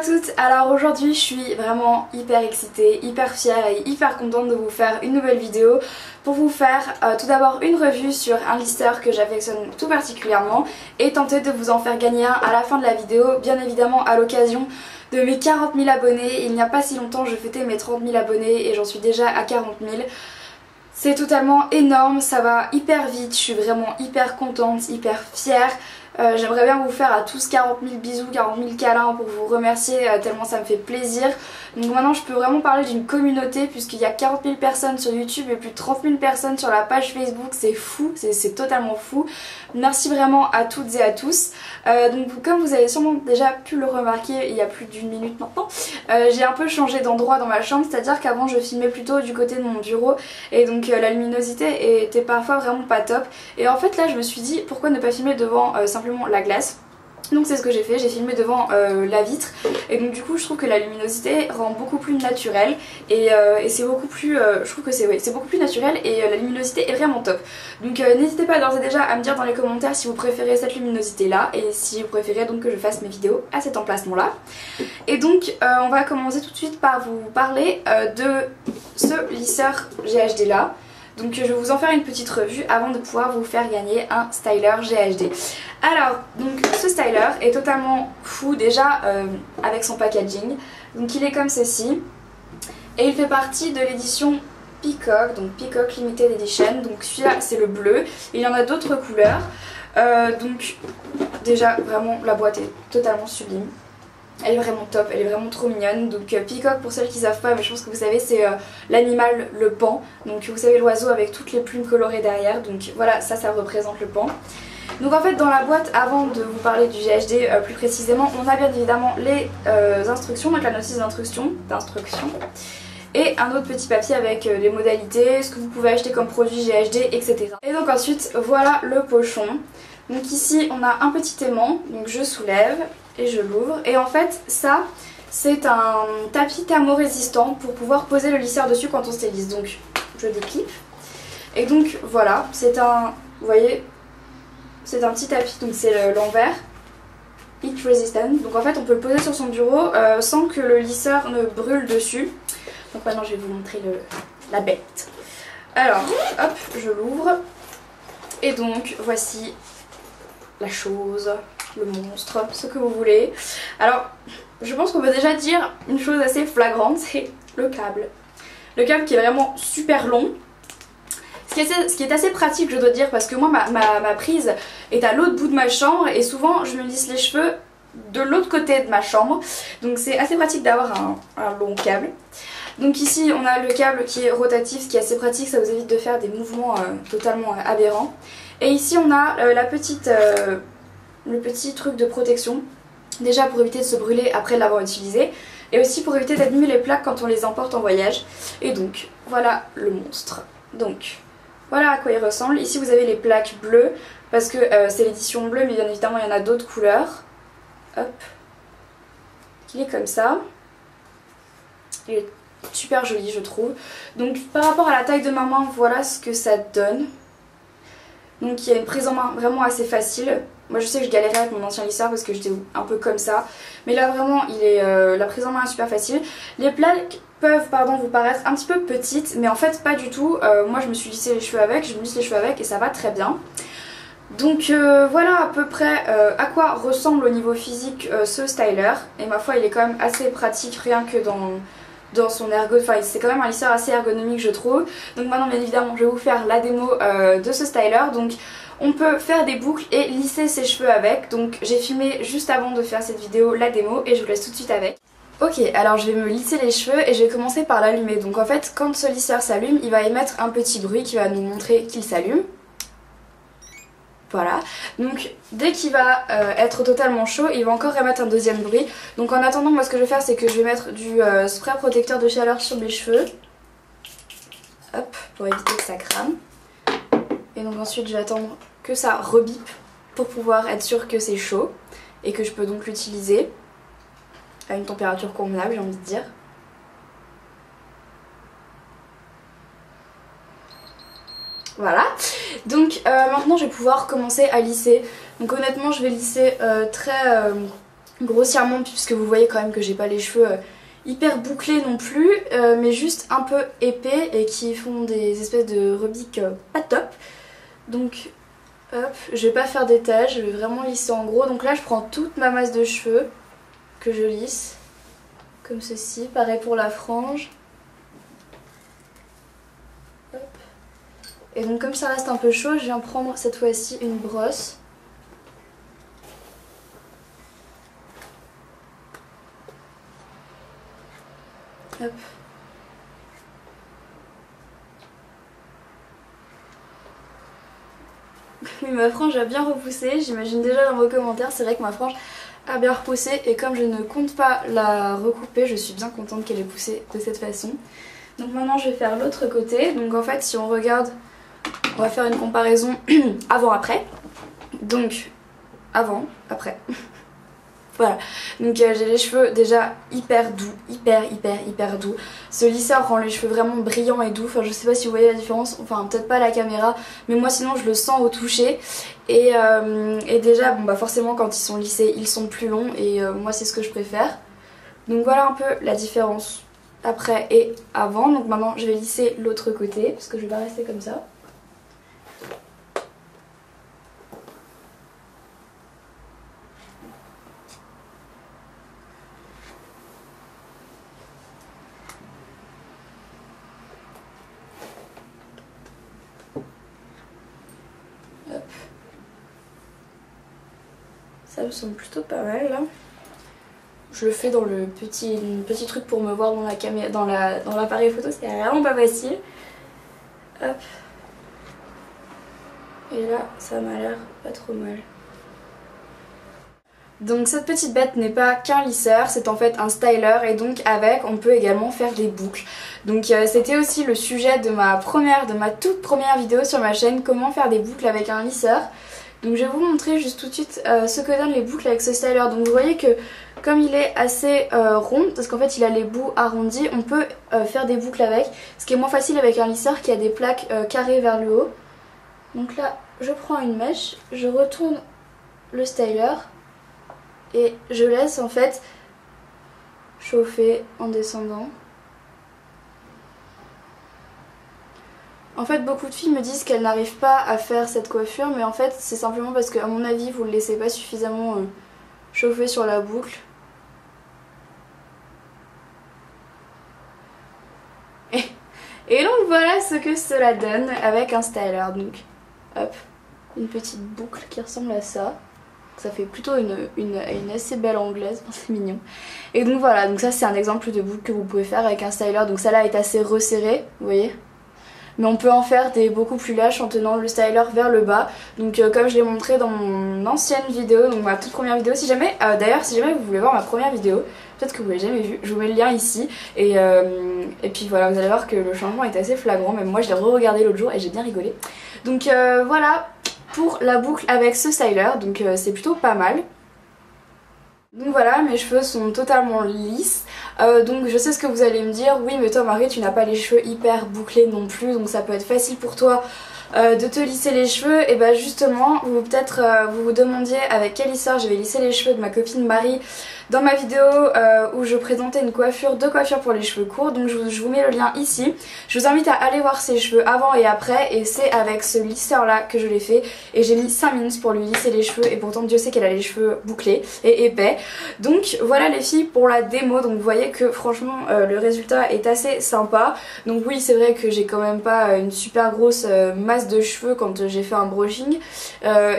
toutes, alors aujourd'hui je suis vraiment hyper excitée, hyper fière et hyper contente de vous faire une nouvelle vidéo pour vous faire tout d'abord une revue sur un listeur que j'affectionne tout particulièrement et tenter de vous en faire gagner un à la fin de la vidéo, bien évidemment à l'occasion de mes 40 000 abonnés. Il n'y a pas si longtemps je fêtais mes 30 000 abonnés et j'en suis déjà à 40 000. C'est totalement énorme, ça va hyper vite, je suis vraiment hyper contente, hyper fière. J'aimerais bien vous faire à tous 40 000 bisous, 40 000 câlins pour vous remercier tellement ça me fait plaisir. Donc maintenant je peux vraiment parler d'une communauté puisqu'il y a 40 000 personnes sur YouTube et plus de 30 000 personnes sur la page Facebook. C'est fou, c'est totalement fou. Merci vraiment à toutes et à tous. Donc comme vous avez sûrement déjà pu le remarquer il y a plus d'une minute maintenant, j'ai un peu changé d'endroit dans ma chambre, c'est à dire qu'avant je filmais plutôt du côté de mon bureau et donc la luminosité était parfois vraiment pas top. Et en fait là je me suis dit pourquoi ne pas filmer devant simplement la glace. Donc c'est ce que j'ai fait, j'ai filmé devant la vitre et donc du coup je trouve que la luminosité rend beaucoup plus naturelle et c'est beaucoup plus, je trouve que c'est beaucoup plus naturel et la luminosité est vraiment top. Donc n'hésitez pas d'ores et déjà à me dire dans les commentaires si vous préférez cette luminosité là et si vous préférez donc que je fasse mes vidéos à cet emplacement là. Et donc on va commencer tout de suite par vous parler de ce lisseur GHD là. Donc je vais vous en faire une petite revue avant de pouvoir vous faire gagner un styler GHD. Alors, donc ce styler est totalement fou déjà avec son packaging. Donc il est comme ceci. Et il fait partie de l'édition Peacock, donc Peacock Limited Edition. Donc celui-là c'est le bleu. Il y en a d'autres couleurs. Donc déjà vraiment la boîte est totalement sublime. Elle est vraiment top, elle est vraiment trop mignonne. Donc peacock, pour celles qui savent pas, mais je pense que vous savez, c'est l'animal, le paon. Donc vous savez, l'oiseau avec toutes les plumes colorées derrière. Donc voilà, ça représente le paon. Donc en fait dans la boîte, avant de vous parler du GHD plus précisément, on a bien évidemment les instructions, donc la notice d'instruction et un autre petit papier avec les modalités, ce que vous pouvez acheter comme produit GHD, etc. Et donc ensuite voilà le pochon. Donc ici on a un petit aimant, donc je soulève et je l'ouvre et en fait ça c'est un tapis thermorésistant pour pouvoir poser le lisseur dessus quand on stélise. Donc je déclipe et donc voilà, c'est un, vous voyez, c'est un petit tapis, donc c'est l'envers heat resistant. Donc en fait on peut le poser sur son bureau sans que le lisseur ne brûle dessus. Donc maintenant je vais vous montrer la bête. Alors hop, je l'ouvre et donc voici la chose, le monstre, ce que vous voulez. Alors je pense qu'on peut déjà dire une chose assez flagrante, c'est le câble. Le câble qui est vraiment super long. Ce qui est assez pratique, je dois dire, parce que moi ma prise est à l'autre bout de ma chambre et souvent je me lisse les cheveux de l'autre côté de ma chambre. Donc c'est assez pratique d'avoir un long câble. Donc ici on a le câble qui est rotatif, ce qui est assez pratique, ça vous évite de faire des mouvements totalement aberrants. Et ici on a le petit truc de protection, déjà pour éviter de se brûler après l'avoir utilisé, et aussi pour éviter d'abîmer les plaques quand on les emporte en voyage. Et donc voilà le monstre. Donc voilà à quoi il ressemble. Ici vous avez les plaques bleues, parce que c'est l'édition bleue, mais bien évidemment il y en a d'autres couleurs. Hop, il est comme ça. Il est super joli je trouve. Donc par rapport à la taille de ma main, voilà ce que ça donne. Donc il y a une prise en main vraiment assez facile. Moi je sais que je galérais avec mon ancien lisseur parce que j'étais un peu comme ça. Mais là vraiment la prise en main est super facile. Les plaques peuvent vous paraître un petit peu petites, mais en fait pas du tout. Moi je me suis lissé les cheveux avec, je me lisse les cheveux avec et ça va très bien. Donc voilà à peu près à quoi ressemble au niveau physique ce styler. Et ma foi il est quand même assez pratique rien que dans son ergo, enfin c'est quand même un lisseur assez ergonomique je trouve. Donc maintenant bien évidemment je vais vous faire la démo de ce styler. Donc on peut faire des boucles et lisser ses cheveux avec. Donc j'ai filmé juste avant de faire cette vidéo la démo et je vous laisse tout de suite avec. Ok, alors je vais me lisser les cheveux et je vais commencer par l'allumer. Donc en fait quand ce lisseur s'allume il va émettre un petit bruit qui va nous montrer qu'il s'allume. Voilà, donc dès qu'il va être totalement chaud, il va encore émettre un deuxième bruit. Donc en attendant, moi ce que je vais faire c'est que je vais mettre du spray protecteur de chaleur sur mes cheveux. Hop, pour éviter que ça crame. Et donc ensuite je vais attendre que ça rebipe pour pouvoir être sûr que c'est chaud. Et que je peux donc l'utiliser à une température convenable, j'ai envie de dire. Voilà, donc maintenant je vais pouvoir commencer à lisser. Donc honnêtement je vais lisser très grossièrement puisque vous voyez quand même que j'ai pas les cheveux hyper bouclés non plus, mais juste un peu épais et qui font des espèces de rebiques pas top. Donc hop, je vais pas faire d'étage, je vais vraiment lisser en gros. Donc là je prends toute ma masse de cheveux que je lisse comme ceci, pareil pour la frange. Hop. Et donc comme ça reste un peu chaud, je viens prendre cette fois-ci une brosse. Hop. Oui, ma frange a bien repoussé, j'imagine déjà dans vos commentaires, c'est vrai que ma frange a bien repoussé et comme je ne compte pas la recouper, je suis bien contente qu'elle ait poussé de cette façon. Donc maintenant je vais faire l'autre côté, donc en fait si on regarde, on va faire une comparaison avant-après. Donc avant, après. Voilà, donc j'ai les cheveux déjà hyper doux, hyper doux. Ce lisseur rend les cheveux vraiment brillants et doux, enfin je sais pas si vous voyez la différence, enfin peut-être pas à la caméra, mais moi sinon je le sens au toucher. Et déjà bon bah forcément quand ils sont lissés ils sont plus longs et moi c'est ce que je préfère. Donc voilà un peu la différence après et avant. Donc maintenant je vais lisser l'autre côté parce que je vais pas rester comme ça. Ça me semble plutôt pas mal là. Je le fais dans le petit truc pour me voir dans la caméra, dans l'appareil photo, c'est vraiment pas facile. Hop. Et là, ça m'a l'air pas trop mal. Donc cette petite bête n'est pas qu'un lisseur, c'est en fait un styler et donc avec on peut également faire des boucles. Donc c'était aussi le sujet de ma toute première vidéo sur ma chaîne, comment faire des boucles avec un lisseur. Donc je vais vous montrer juste tout de suite ce que donnent les boucles avec ce styler. Donc vous voyez que comme il est assez rond, parce qu'en fait il a les bouts arrondis, on peut faire des boucles avec. Ce qui est moins facile avec un lisseur qui a des plaques carrées vers le haut. Donc là je prends une mèche, je retourne le styler et je laisse en fait chauffer en descendant. En fait beaucoup de filles me disent qu'elles n'arrivent pas à faire cette coiffure, mais en fait c'est simplement parce que à mon avis vous ne le laissez pas suffisamment chauffer sur la boucle. Et donc voilà ce que cela donne avec un styler. Donc hop, une petite boucle qui ressemble à ça. Ça fait plutôt une assez belle anglaise, c'est mignon. Et donc voilà, donc ça c'est un exemple de boucle que vous pouvez faire avec un styler. Donc celle-là est assez resserrée, vous voyez. Mais on peut en faire des beaucoup plus lâches en tenant le styler vers le bas. Donc comme je l'ai montré dans mon ancienne vidéo, donc ma toute première vidéo, si jamais, d'ailleurs si jamais vous voulez voir ma première vidéo, peut-être que vous l'avez jamais vue, je vous mets le lien ici. Et puis voilà, vous allez voir que le changement est assez flagrant, même moi je l'ai re-regardé l'autre jour et j'ai bien rigolé. Donc voilà pour la boucle avec ce styler, donc c'est plutôt pas mal. Donc voilà, mes cheveux sont totalement lisses, donc je sais ce que vous allez me dire, oui mais toi Marie tu n'as pas les cheveux hyper bouclés non plus, donc ça peut être facile pour toi de te lisser les cheveux. Et bah justement, peut-être vous vous demandiez avec quel lisseur je vais lisser les cheveux de ma copine Marie dans ma vidéo où je présentais deux coiffures pour les cheveux courts. Donc je vous mets le lien ici. Je vous invite à aller voir ses cheveux avant et après, et c'est avec ce lisseur là que je l'ai fait, et j'ai mis 5 minutes pour lui lisser les cheveux et pourtant Dieu sait qu'elle a les cheveux bouclés et épais. Donc voilà les filles pour la démo. Donc vous voyez que franchement le résultat est assez sympa. Donc oui c'est vrai que j'ai quand même pas une super grosse masse de cheveux quand j'ai fait un brushing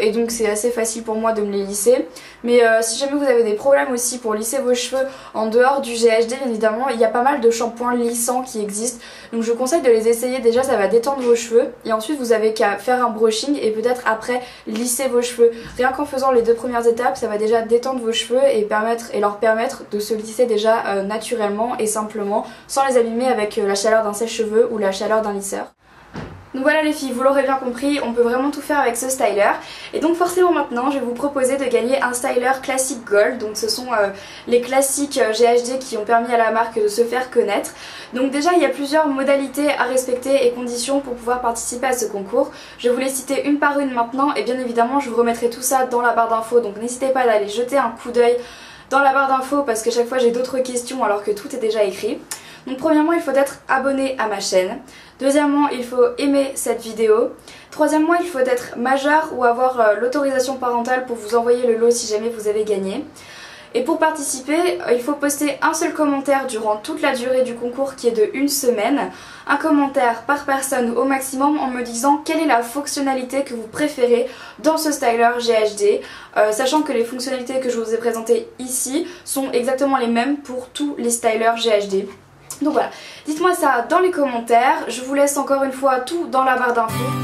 et donc c'est assez facile pour moi de me les lisser. Mais si jamais vous avez des problèmes aussi pour lisser vos cheveux en dehors du GHD, bien évidemment il y a pas mal de shampoings lissants qui existent, donc je vous conseille de les essayer. Déjà ça va détendre vos cheveux et ensuite vous avez qu'à faire un brushing et peut-être après lisser vos cheveux. Rien qu'en faisant les deux premières étapes ça va déjà détendre vos cheveux et leur permettre de se lisser déjà naturellement et simplement sans les abîmer avec la chaleur d'un sèche-cheveux ou la chaleur d'un lisseur. Donc voilà les filles, vous l'aurez bien compris, on peut vraiment tout faire avec ce styler. Et donc forcément maintenant je vais vous proposer de gagner un styler classique gold. Donc ce sont les classiques GHD qui ont permis à la marque de se faire connaître. Donc déjà il y a plusieurs modalités à respecter et conditions pour pouvoir participer à ce concours. Je vais vous les citer une par une maintenant et bien évidemment je vous remettrai tout ça dans la barre d'infos. Donc n'hésitez pas d'aller jeter un coup d'œil dans la barre d'infos parce que chaque fois j'ai d'autres questions alors que tout est déjà écrit. Donc premièrement, il faut être abonné à ma chaîne. Deuxièmement, il faut aimer cette vidéo. Troisièmement, il faut être majeur ou avoir l'autorisation parentale pour vous envoyer le lot si jamais vous avez gagné. Et pour participer, il faut poster un seul commentaire durant toute la durée du concours qui est de 1 semaine. Un commentaire par personne au maximum en me disant quelle est la fonctionnalité que vous préférez dans ce styler GHD. Sachant que les fonctionnalités que je vous ai présentées ici sont exactement les mêmes pour tous les stylers GHD. Donc voilà, dites-moi ça dans les commentaires, je vous laisse encore une fois tout dans la barre d'infos.